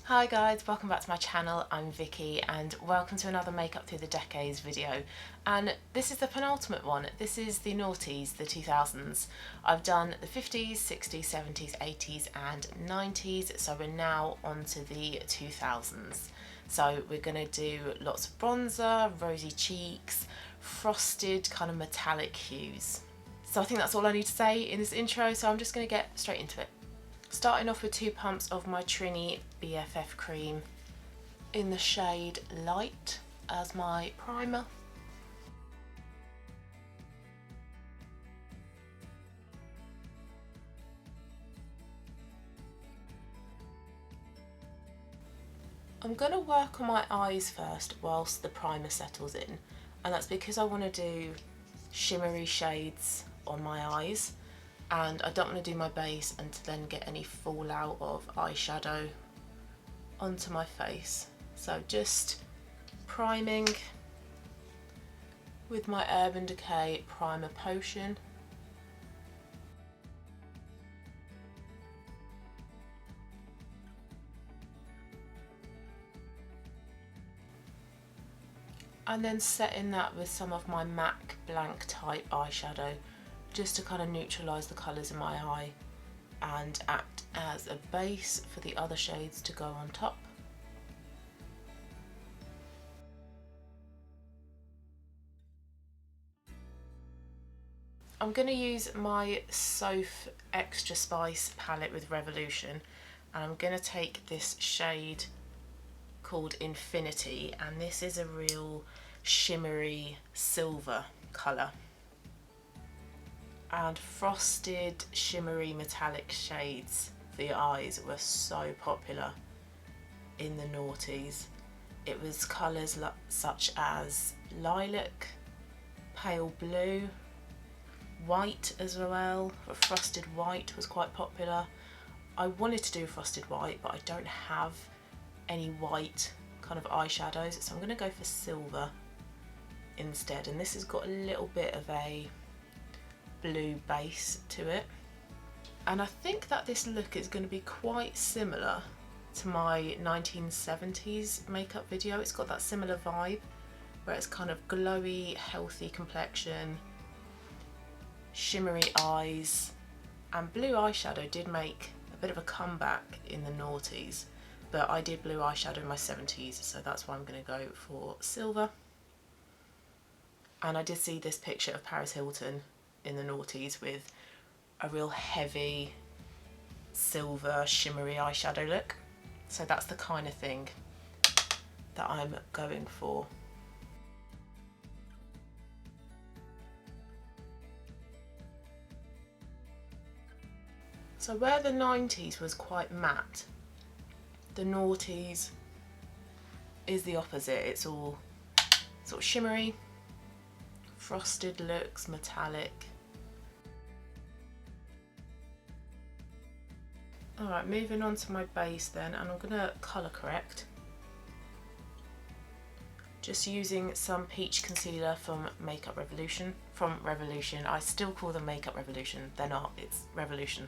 Hi guys, welcome back to my channel. I'm Vicky and welcome to another Makeup Through the Decades video. And this is the penultimate one. This is the noughties, the 2000s. I've done the 50s, 60s, 70s, 80s and 90s, so we're now on to the 2000s. So we're going to do lots of bronzer, rosy cheeks, frosted kind of metallic hues. So I think that's all I need to say in this intro, so I'm just going to get straight into it. Starting off with 2 pumps of my Trinny BFF Cream in the shade Light as my primer. I'm going to work on my eyes first whilst the primer settles in, and that's because I want to do shimmery shades on my eyes. And I don't want to do my base and to then get any fallout of eyeshadow onto my face. So just priming with my Urban Decay Primer Potion. And then setting that with some of my MAC Blanc Type eyeshadow, just to kind of neutralise the colours in my eye and act as a base for the other shades to go on top. I'm going to use my Soph Extra Spice palette with Revolution, and I'm going to take this shade called Infinity, and this is a real shimmery silver colour. And frosted shimmery metallic shades for your eyes were so popular in the noughties. It was colours such as lilac, pale blue, white as well. Frosted white was quite popular. I wanted to do frosted white, but I don't have any white kind of eyeshadows, so I'm going to go for silver instead. And this has got a little bit of a blue base to it, and I think that this look is going to be quite similar to my 1970s makeup video. It's got that similar vibe where it's kind of glowy, healthy complexion, shimmery eyes, and blue eyeshadow did make a bit of a comeback in the noughties, but I did blue eyeshadow in my 70s, so that's why I'm going to go for silver. And I did see this picture of Paris Hilton in the noughties with a real heavy silver shimmery eyeshadow look, so that's the kind of thing that I'm going for. So where the 90s was quite matte, the noughties is the opposite. It's all sort of shimmery, frosted looks, metallic. Alright, moving on to my base then, and I'm going to colour correct. Just using some peach concealer from Makeup Revolution. I still call them Makeup Revolution, they're not, it's Revolution.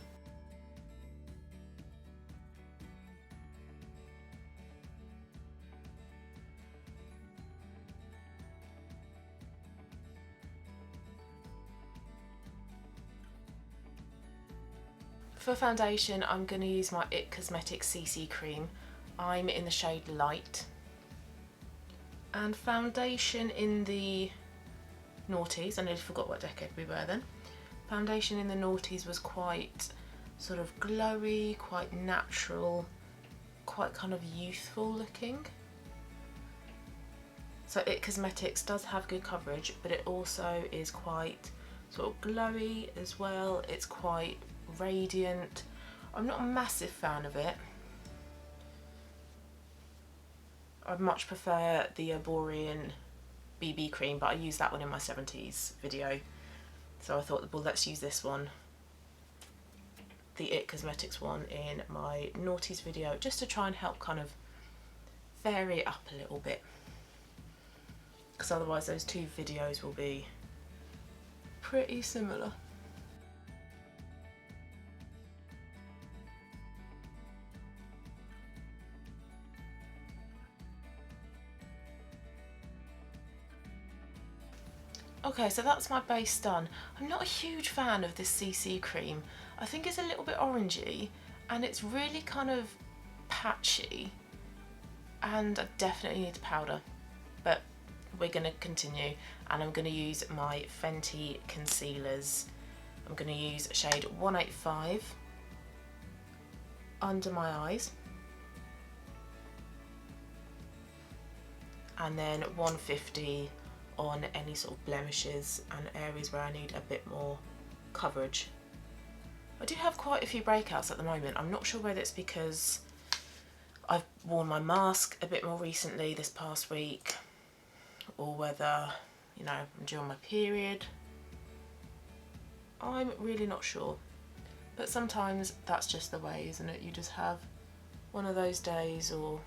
For foundation, I'm going to use my IT Cosmetics CC Cream. I'm in the shade Light. And foundation in the noughties, I nearly forgot what decade we were then. Foundation in the noughties was quite sort of glowy, quite natural, quite kind of youthful looking. So IT Cosmetics does have good coverage, but it also is quite sort of glowy as well. It's quite radiant. I'm not a massive fan of it. I much prefer the Borean BB cream, but I used that one in my 70s video, so I thought, well, let's use this one, the IT Cosmetics one, in my noughties video, just to try and help kind of vary it up a little bit, because otherwise those two videos will be pretty similar. Okay, so that's my base done. I'm not a huge fan of this CC cream. I think it's a little bit orangey and it's really kind of patchy, and I definitely need to powder, but we're going to continue, and I'm going to use my Fenty concealers. I'm going to use shade 185 under my eyes, and then 150 on any sort of blemishes and areas where I need a bit more coverage. I do have quite a few breakouts at the moment. I'm not sure whether it's because I've worn my mask a bit more recently this past week, or whether, you know, I'm due on my period. I'm really not sure. But sometimes that's just the way, isn't it? You just have one of those days or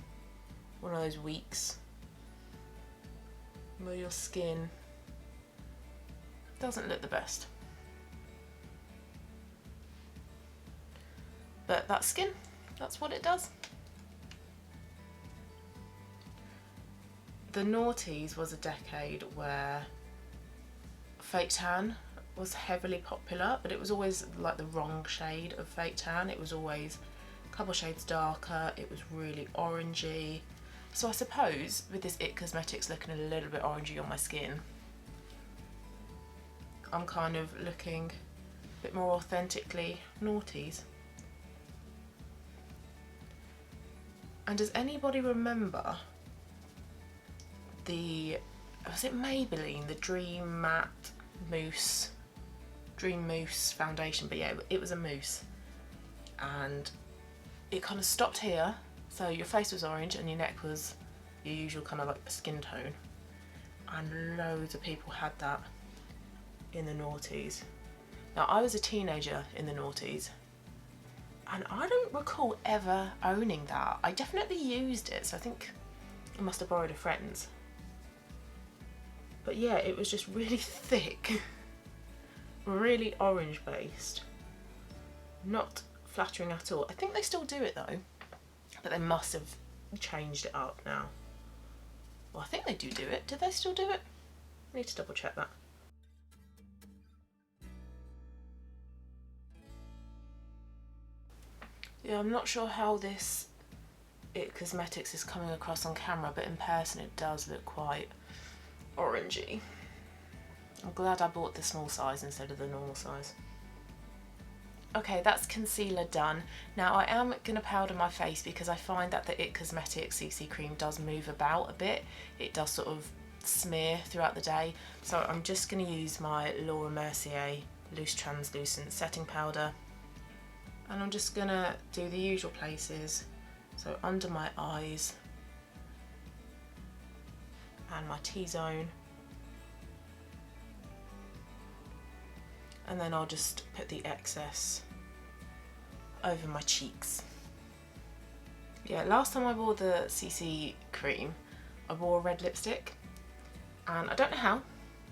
one of those weeks where your skin doesn't look the best. But that's skin, that's what it does. The noughties was a decade where fake tan was heavily popular, but it was always like the wrong shade of fake tan. It was always a couple shades darker, it was really orangey. So I suppose with this IT Cosmetics looking a little bit orangey on my skin, I'm kind of looking a bit more authentically noughties. And does anybody remember the, was it Maybelline, the Dream Matte Mousse, Dream Mousse foundation? But yeah, it was a mousse, and it kind of stopped here, so your face was orange and your neck was your usual kind of like skin tone, and loads of people had that in the noughties. Now I was a teenager in the noughties, and I don't recall ever owning that. I definitely used it, so I think I must have borrowed a friend's. But yeah, it was just really thick, really orange based, not flattering at all. I think they still do it though, but they must have changed it up now. Well, I think they do it. Do they still do it? I need to double check that. Yeah, I'm not sure how this IT Cosmetics is coming across on camera, but in person it does look quite orangey. I'm glad I bought the small size instead of the normal size. Okay, that's concealer done. Now I am going to powder my face because I find that the IT Cosmetics CC cream does move about a bit. It does sort of smear throughout the day. So I'm just going to use my Laura Mercier Loose Translucent Setting Powder. And I'm just going to do the usual places. So under my eyes and my T-zone. And then I'll just put the excess over my cheeks. Yeah, last time I wore the CC cream, I wore a red lipstick, and I don't know how,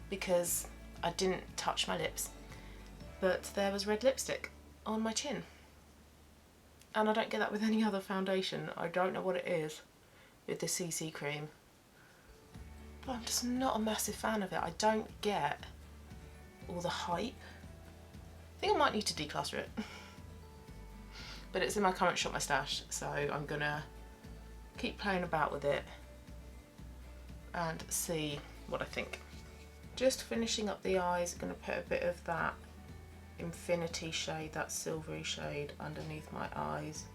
because I didn't touch my lips, but there was red lipstick on my chin. And I don't get that with any other foundation. I don't know what it is with the CC cream, but I'm just not a massive fan of it. I don't get all the hype. I think I might need to declutter it. But it's in my current shop my stash, so I'm gonna keep playing about with it and see what I think. Just finishing up the eyes, I'm gonna put a bit of that Infinity shade, that silvery shade, underneath my eyes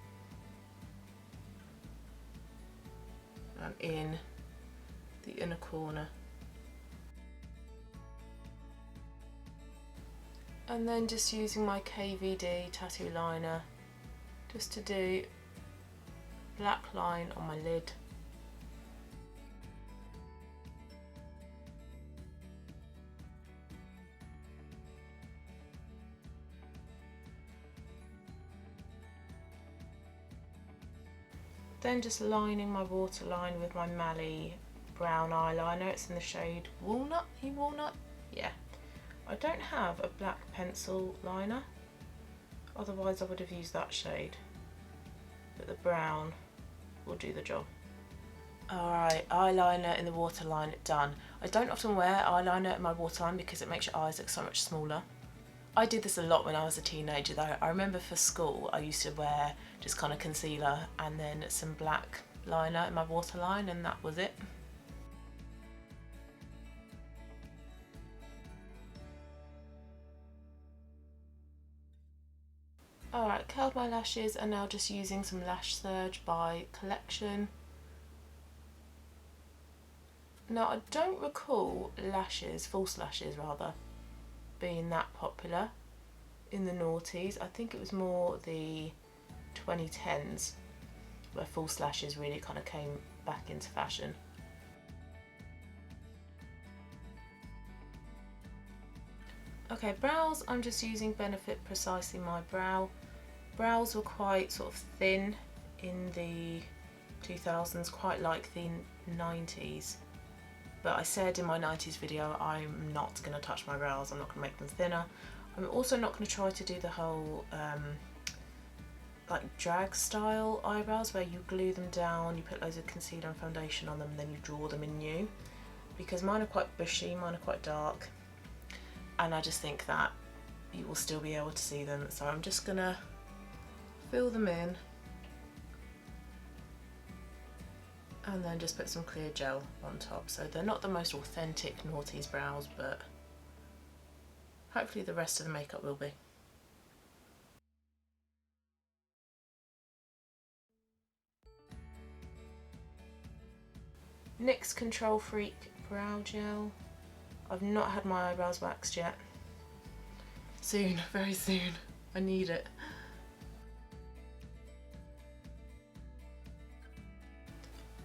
and in the inner corner. And then just using my KVD Tattoo Liner just to do black line on my lid. Then just lining my waterline with my Mally brown eyeliner. It's in the shade Walnut. Walnut? Yeah. I don't have a black pencil liner, otherwise I would have used that shade, but the brown will do the job. Alright, eyeliner in the waterline done. I don't often wear eyeliner in my waterline because it makes your eyes look so much smaller. I did this a lot when I was a teenager though. I remember for school I used to wear just kind of concealer and then some black liner in my waterline, and that was it. Alright, curled my lashes and now just using some Lash Surge by Collection. Now I don't recall lashes, false lashes rather, being that popular in the noughties. I think it was more the 2010s where false lashes really kind of came back into fashion. Okay, brows, I'm just using Benefit Precisely My Brow. Brows were quite sort of thin in the 2000s, quite like the 90s. But I said in my 90s video I'm not going to touch my brows, I'm not going to make them thinner. I'm also not going to try to do the whole like drag style eyebrows where you glue them down, you put loads of concealer and foundation on them and then you draw them in new. Because mine are quite bushy, mine are quite dark, and I just think that you will still be able to see them. So I'm just going to fill them in and then just put some clear gel on top. So they're not the most authentic Noughties brows, but hopefully the rest of the makeup will be. NYX Control Freak brow gel. I've not had my eyebrows waxed yet. Soon, very soon. I need it.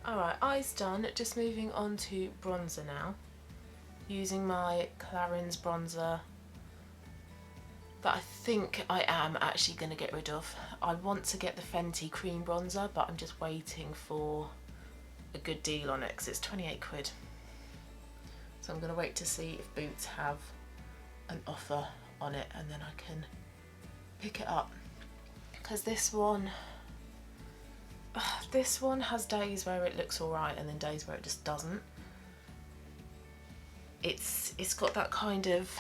Alright, eyes done, just moving on to bronzer now. Using my Clarins Bronzer that I think I am actually going to get rid of. I want to get the Fenty Cream Bronzer, but I'm just waiting for a good deal on it because it's 28 quid. So I'm going to wait to see if Boots have an offer on it and then I can pick it up. Because this one has days where it looks alright and then days where it just doesn't. It's got that kind of,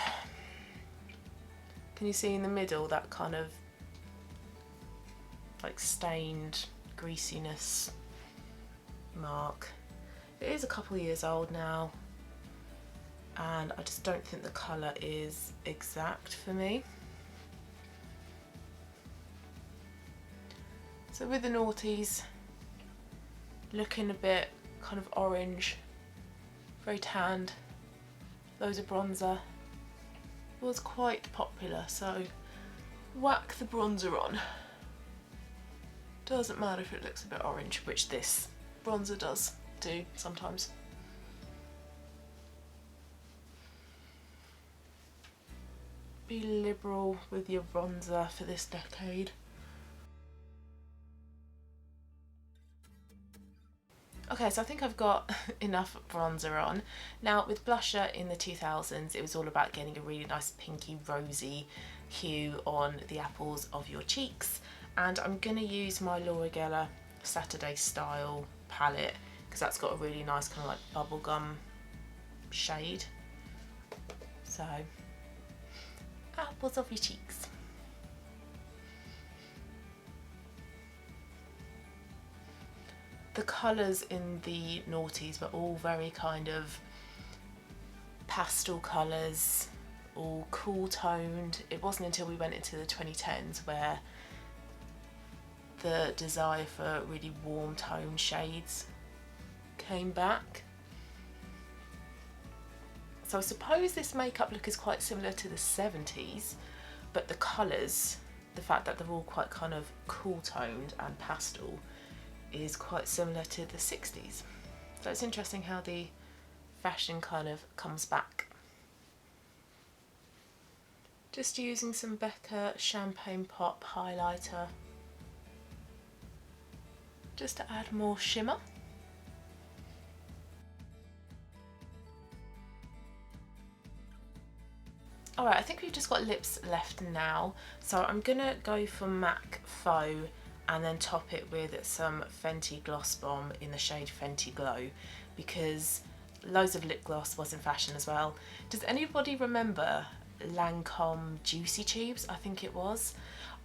can you see in the middle, that kind of like stained greasiness mark. It is a couple of years old now and I just don't think the colour is exact for me. So with the Noughties, looking a bit kind of orange, very tanned, loads of bronzer, was quite popular, so whack the bronzer on. Doesn't matter if it looks a bit orange, which this bronzer does do sometimes. Be liberal with your bronzer for this decade. Okay, so I think I've got enough bronzer on. Now with blusher in the 2000s, it was all about getting a really nice pinky rosy hue on the apples of your cheeks. And I'm going to use my Laura Geller Saturday Style palette because that's got a really nice kind of like bubblegum shade. So, apples of your cheeks. The colours in the Noughties were all very kind of pastel colours, all cool toned. It wasn't until we went into the 2010s where the desire for really warm tone shades came back. So I suppose this makeup look is quite similar to the 70s, but the colours, the fact that they're all quite kind of cool toned and pastel, is quite similar to the 60s. So it's interesting how the fashion kind of comes back. Just using some Becca Champagne Pop highlighter just to add more shimmer. Alright, I think we've just got lips left now, so I'm gonna go for MAC Faux and then top it with some Fenty Gloss Bomb in the shade Fenty Glow, because loads of lip gloss was in fashion as well. Does anybody remember Lancome Juicy Tubes? I think it was.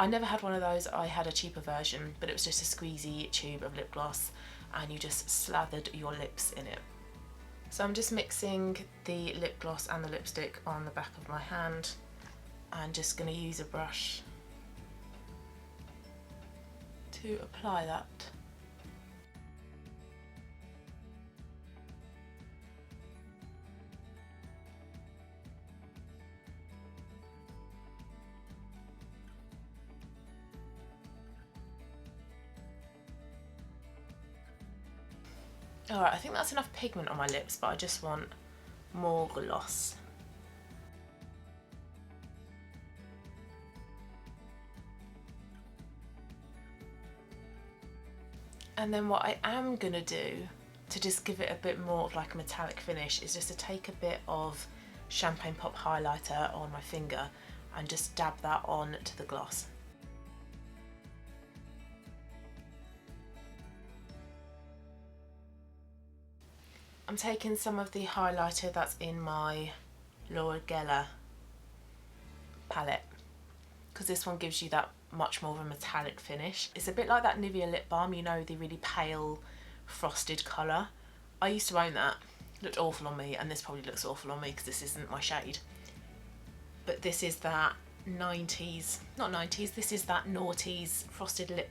I never had one of those. I had a cheaper version, but it was just a squeezy tube of lip gloss and you just slathered your lips in it. So I'm just mixing the lip gloss and the lipstick on the back of my hand. I'm just going to use a brush to apply that. Alright, I think that's enough pigment on my lips, but I just want more gloss. And then what I am going to do to just give it a bit more of like a metallic finish is just to take a bit of Champagne Pop highlighter on my finger and just dab that on to the gloss. I'm taking some of the highlighter that's in my Laura Geller palette, because this one gives you that much more of a metallic finish. It's a bit like that Nivea lip balm, you know, the really pale frosted colour. I used to own that. It looked awful on me, and this probably looks awful on me because this isn't my shade. But this is that 90s, not 90s, this is that Noughties frosted lip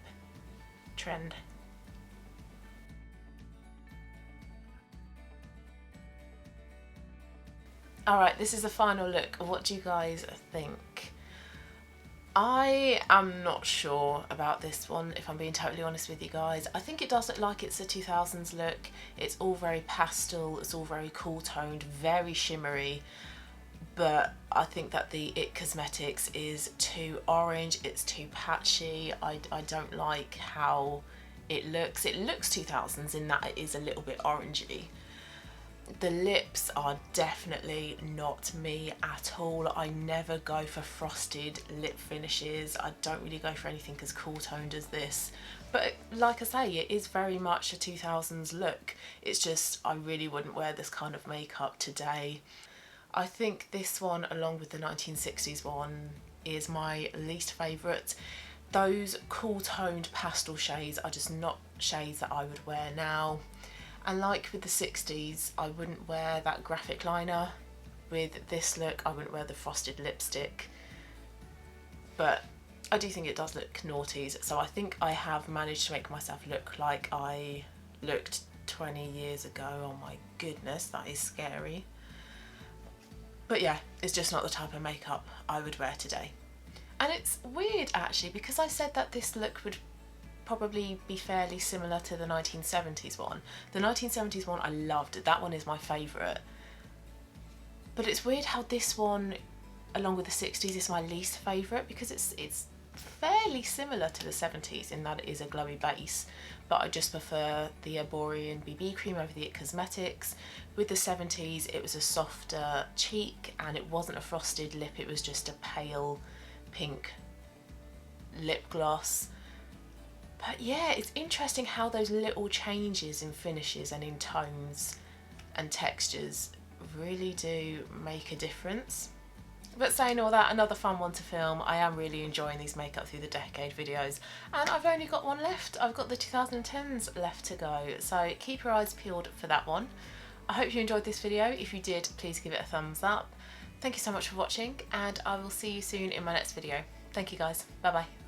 trend. Alright, this is the final look. What do you guys think? I am not sure about this one, if I'm being totally honest with you guys. I think it does look like it's a 2000s look. It's all very pastel, it's all very cool toned, very shimmery. But I think that the It Cosmetics is too orange, it's too patchy. I don't like how it looks. It looks 2000s in that it is a little bit orangey. The lips are definitely not me at all. I never go for frosted lip finishes. I don't really go for anything as cool toned as this. But like I say, it is very much a 2000s look. It's just I really wouldn't wear this kind of makeup today. I think this one, along with the 1960s one, is my least favourite. Those cool toned pastel shades are just not shades that I would wear now. And like with the 60s, I wouldn't wear that graphic liner. With this look, I wouldn't wear the frosted lipstick. But I do think it does look Noughties, so I think I have managed to make myself look like I looked 20 years ago. Oh my goodness, that is scary. But yeah, it's just not the type of makeup I would wear today. And it's weird actually, because I said that this look would probably be fairly similar to the 1970s one. The 1970s one I loved, that one is my favourite. But it's weird how this one, along with the 60s, is my least favourite, because it's fairly similar to the 70s in that it is a glowy base, but I just prefer the Arborian BB cream over the It Cosmetics. With the 70s it was a softer cheek and it wasn't a frosted lip, it was just a pale pink lip gloss. But yeah, it's interesting how those little changes in finishes and in tones and textures really do make a difference. But saying all that, another fun one to film. I am really enjoying these Makeup Through the Decade videos, and I've only got one left. I've got the 2010s left to go, so keep your eyes peeled for that one. I hope you enjoyed this video. If you did, please give it a thumbs up. Thank you so much for watching, and I will see you soon in my next video. Thank you guys. Bye bye.